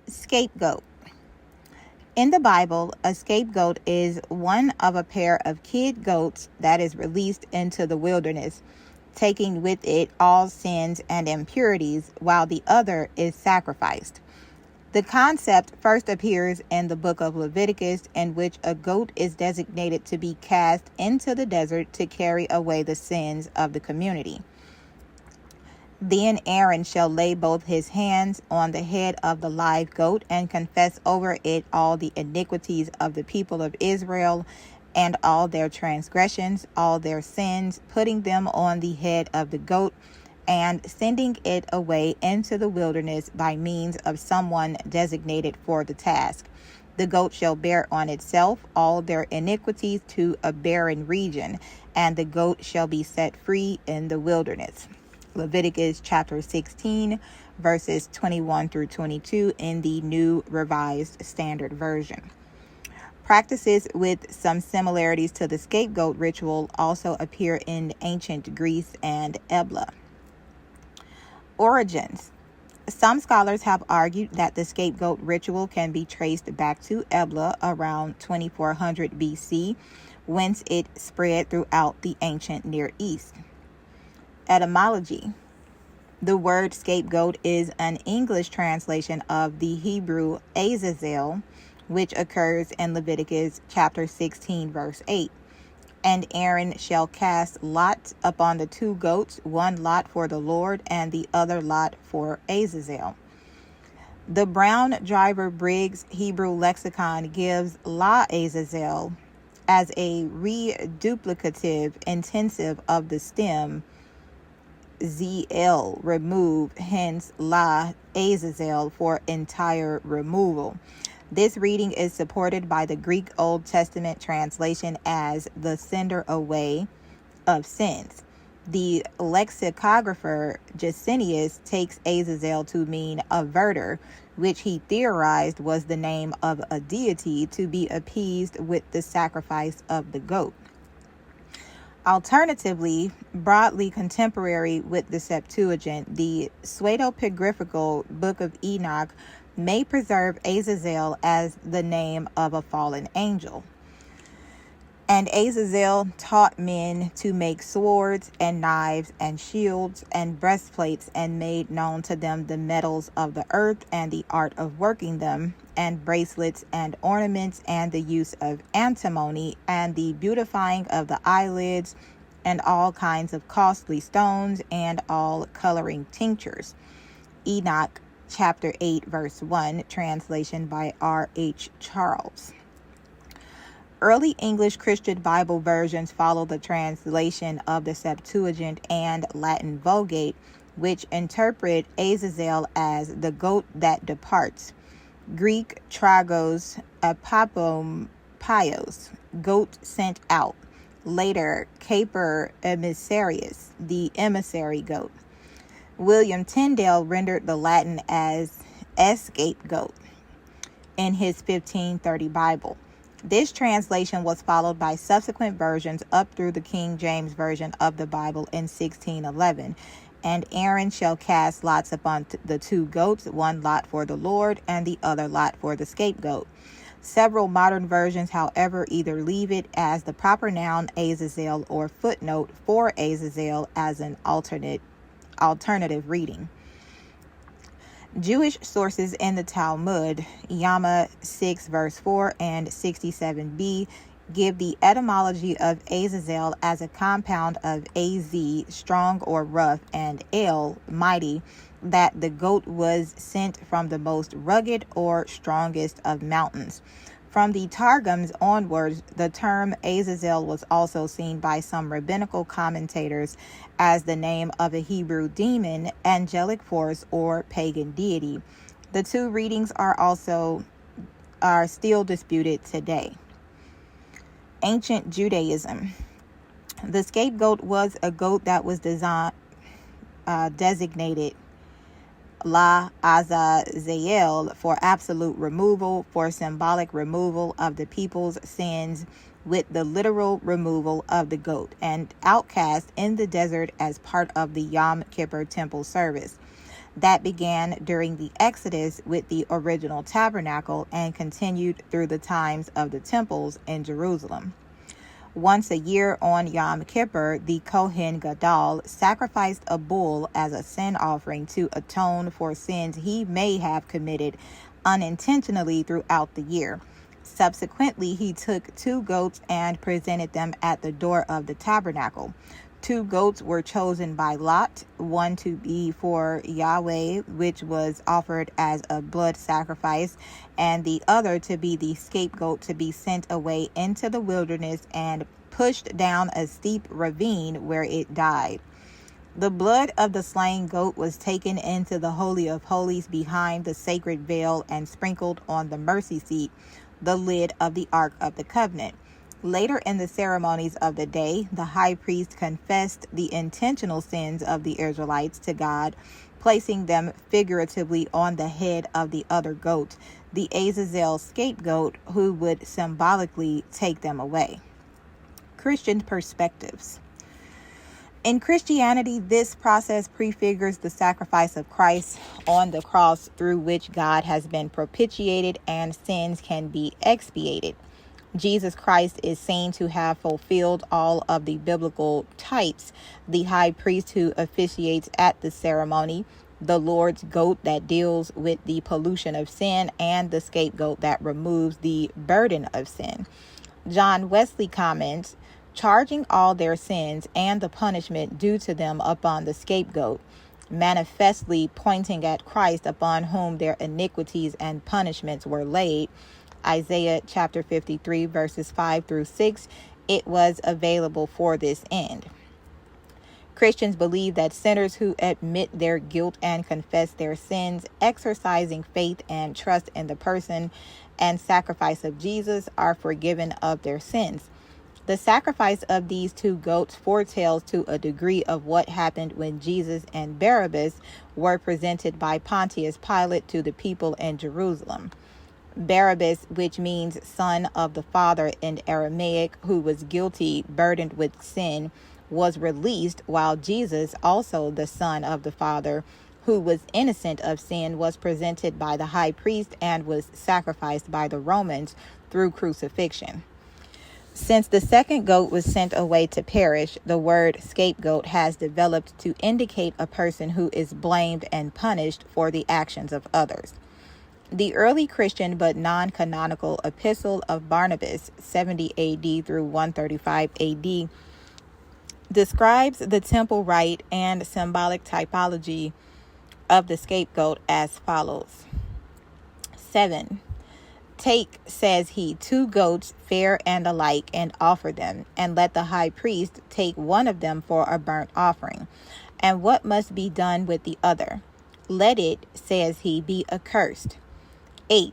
Scapegoat. In the Bible, a scapegoat is one of a pair of kid goats that is released into the wilderness, taking with it all sins and impurities, while the other is sacrificed. The concept first appears in the book of Leviticus, in which a goat is designated to be cast into the desert to carry away the sins of the community. Then Aaron shall lay both his hands on the head of the live goat and confess over it all the iniquities of the people of Israel and all their transgressions, all their sins, putting them on the head of the goat and sending it away into the wilderness by means of someone designated for the task. The goat shall bear on itself all their iniquities to a barren region, and the goat shall be set free in the wilderness. Leviticus chapter 16, verses 21 through 22 in the New Revised Standard Version. Practices with some similarities to the scapegoat ritual also appear in ancient Greece and Ebla. Origins. Some scholars have argued that the scapegoat ritual can be traced back to Ebla around 2400 BC, whence it spread throughout the ancient Near East. Etymology. The word scapegoat is an English translation of the Hebrew Azazel, which occurs in Leviticus chapter 16, verse 8. And Aaron shall cast lots upon the two goats, one lot for the Lord and the other lot for Azazel. The Brown Driver Briggs Hebrew lexicon gives La Azazel as a reduplicative intensive of the stem ZL, remove, hence La Azazel for entire removal. This reading is supported by the Greek Old Testament translation as the sender away of sins. The lexicographer Gesenius takes Azazel to mean averter, which he theorized was the name of a deity to be appeased with the sacrifice of the goat. Alternatively, broadly contemporary with the Septuagint, the pseudepigraphical Book of Enoch may preserve Azazel as the name of a fallen angel. And Azazel taught men to make swords and knives and shields and breastplates, and made known to them the metals of the earth and the art of working them, and bracelets and ornaments, and the use of antimony, and the beautifying of the eyelids, and all kinds of costly stones, and all coloring tinctures. Enoch chapter 8, verse 1, translation by R.H. Charles. Early English Christian Bible versions follow the translation of the Septuagint and Latin Vulgate, which interpret Azazel as the goat that departs. Greek tragos apopompios, goat sent out. Later, caper emissarius, the emissary goat. William Tyndale rendered the Latin as scapegoat in his 1530 Bible. This translation was followed by subsequent versions up through the King James Version of the Bible in 1611. And Aaron shall cast lots upon the two goats, one lot for the Lord and the other lot for the scapegoat. Several modern versions, however, either leave it as the proper noun Azazel or footnote for Azazel as an alternative reading. Jewish sources in the Talmud, Yama 6 verse 4 and 67b, give the etymology of Azazel as a compound of Az, strong or rough, and El, mighty, that the goat was sent from the most rugged or strongest of mountains. From the Targums onwards, the term Azazel was also seen by some rabbinical commentators as the name of a Hebrew demon, angelic force, or pagan deity. The two readings are still disputed today. Ancient Judaism. The scapegoat was a goat that was designated La Azazel for absolute removal, for symbolic removal of the people's sins, with the literal removal of the goat, and outcast in the desert as part of the Yom Kippur temple service. that began during the Exodus with the original tabernacle and continued through the times of the temples in Jerusalem. Once a year on Yom Kippur, the Kohen Gadol sacrificed a bull as a sin offering to atone for sins he may have committed unintentionally throughout the year. Subsequently, he took 2 goats and presented them at the door of the tabernacle. 2 goats were chosen by lot, one to be for Yahweh, which was offered as a blood sacrifice, and the other to be the scapegoat to be sent away into the wilderness and pushed down a steep ravine where it died. The blood of the slain goat was taken into the Holy of Holies behind the sacred veil and sprinkled on the mercy seat, the lid of the Ark of the Covenant. Later in the ceremonies of the day, the high priest confessed the intentional sins of the Israelites to God, placing them figuratively on the head of the other goat, the Azazel scapegoat, who would symbolically take them away. Christian perspectives. In Christianity, this process prefigures the sacrifice of Christ on the cross, through which God has been propitiated and sins can be expiated. Jesus Christ is seen to have fulfilled all of the biblical types: the high priest who officiates at the ceremony, the Lord's goat that deals with the pollution of sin, and the scapegoat that removes the burden of sin. John Wesley comments, charging all their sins and the punishment due to them upon the scapegoat, manifestly pointing at Christ, upon whom their iniquities and punishments were laid. Isaiah chapter 53 verses 5 through 6. It was available for this end. Christians believe that sinners who admit their guilt and confess their sins, exercising faith and trust in the person and sacrifice of Jesus, are forgiven of their sins. The sacrifice of these 2 goats foretells to a degree of what happened when Jesus and Barabbas were presented by Pontius Pilate to the people in Jerusalem. Barabbas, which means son of the father in Aramaic, who was guilty, burdened with sin, was released, while Jesus, also the son of the father, who was innocent of sin, was presented by the high priest and was sacrificed by the Romans through crucifixion. Since the second goat was sent away to perish, the word scapegoat has developed to indicate a person who is blamed and punished for the actions of others. The early Christian but non-canonical Epistle of Barnabas, 70 AD through 135 AD, describes the temple rite and symbolic typology of the scapegoat as follows. 7. Take, says he, 2 goats fair and alike, and offer them, and let the high priest take one of them for a burnt offering. And what must be done with the other? Let it, says he, be accursed. 8.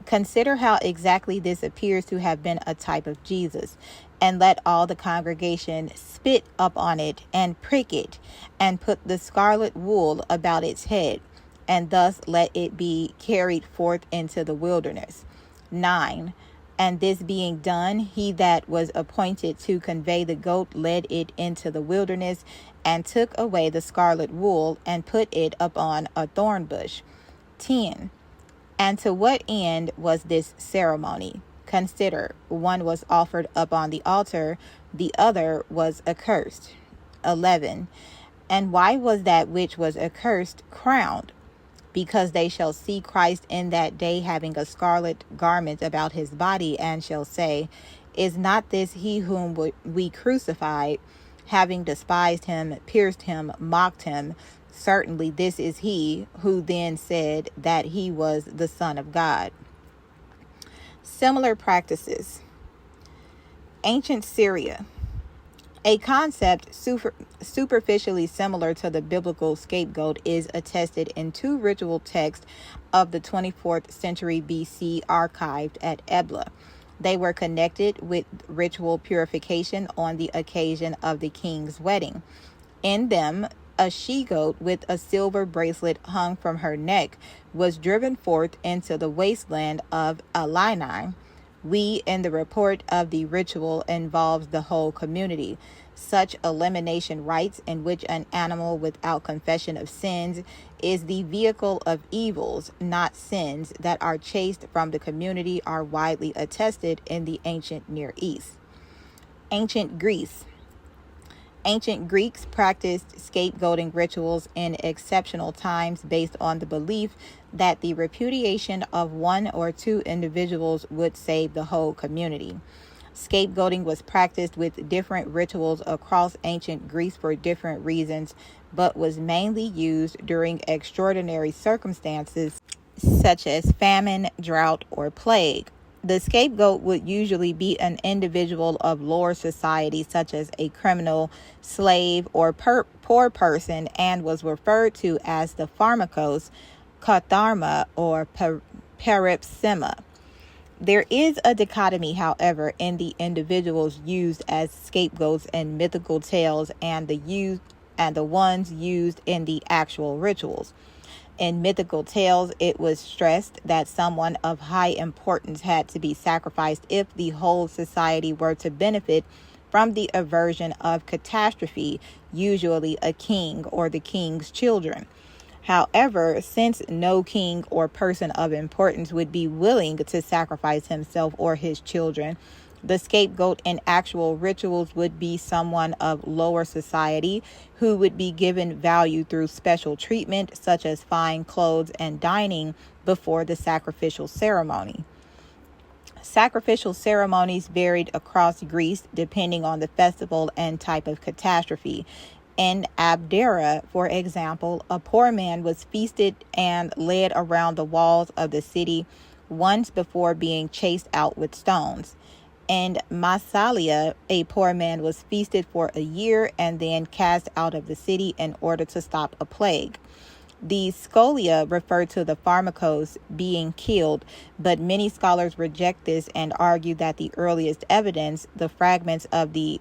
Consider how exactly this appears to have been a type of Jesus, and let all the congregation spit upon it and prick it, and put the scarlet wool about its head, and thus let it be carried forth into the wilderness. 9. And this being done, he that was appointed to convey the goat led it into the wilderness, and took away the scarlet wool, and put it upon a thorn bush. 10. And to what end was this ceremony? Consider, one was offered up on the altar, the other was accursed. 11. And why was that which was accursed crowned? Because they shall see Christ in that day having a scarlet garment about his body, and shall say, Is not this he whom we crucified, having despised him, pierced him, mocked him? Certainly this is he, who then said that he was the Son of God. Similar practices. Ancient Syria. A concept superficially similar to the biblical scapegoat is attested in 2 ritual texts of the 24th century BC archived at Ebla. They were connected with ritual purification on the occasion of the king's wedding. In them, a she-goat with a silver bracelet hung from her neck was driven forth into the wasteland of Alani, We, in the report of the ritual, involves the whole community. Such elimination rites, in which an animal without confession of sins is the vehicle of evils, not sins, that are chased from the community, are widely attested in the ancient Near East. Ancient Greece. Ancient Greeks practiced scapegoating rituals in exceptional times based on the belief that the repudiation of one or two individuals would save the whole community. Scapegoating was practiced with different rituals across ancient Greece for different reasons, but was mainly used during extraordinary circumstances such as famine, drought, or plague. The scapegoat would usually be an individual of lower society, such as a criminal, slave, or poor person, and was referred to as the pharmakos, katharma, or paripsima. There is a dichotomy, however, in the individuals used as scapegoats in mythical tales and the ones used in the actual rituals. In mythical tales, it was stressed that someone of high importance had to be sacrificed if the whole society were to benefit from the aversion of catastrophe, usually a king or the king's children. However, since no king or person of importance would be willing to sacrifice himself or his children, the scapegoat in actual rituals would be someone of lower society who would be given value through special treatment, such as fine clothes and dining before the sacrificial ceremony. Sacrificial ceremonies varied across Greece depending on the festival and type of catastrophe. In Abdera, for example, a poor man was feasted and led around the walls of the city once before being chased out with stones. In Massalia, a poor man was feasted for a year and then cast out of the city in order to stop a plague. The Scholia refer to the pharmakos being killed, but many scholars reject this and argue that the earliest evidence, the fragments of the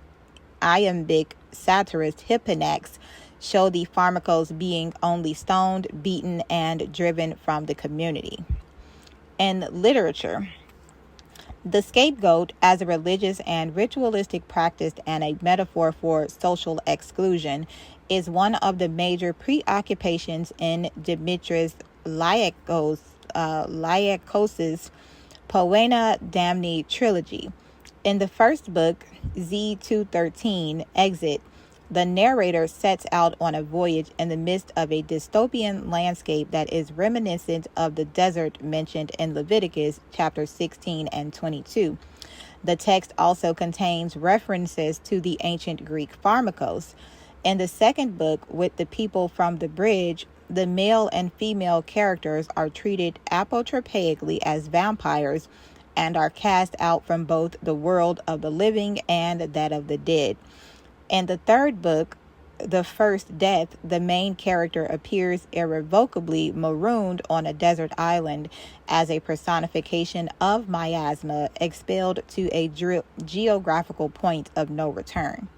iambic satirist Hipponax, show the pharmakos being only stoned, beaten, and driven from the community. In literature, the scapegoat, as a religious and ritualistic practice and a metaphor for social exclusion, is one of the major preoccupations in Dimitris Lyakos' Poena Damni trilogy. In the first book, Z213, Exit, the narrator sets out on a voyage in the midst of a dystopian landscape that is reminiscent of the desert mentioned in Leviticus chapter 16 and 22. The text also contains references to the ancient Greek pharmakos. In the second book, with the people from the bridge, the male and female characters are treated apotropaically as vampires and are cast out from both the world of the living and that of the dead. In the third book, The First Death, the main character appears irrevocably marooned on a desert island as a personification of miasma, expelled to a geographical point of no return.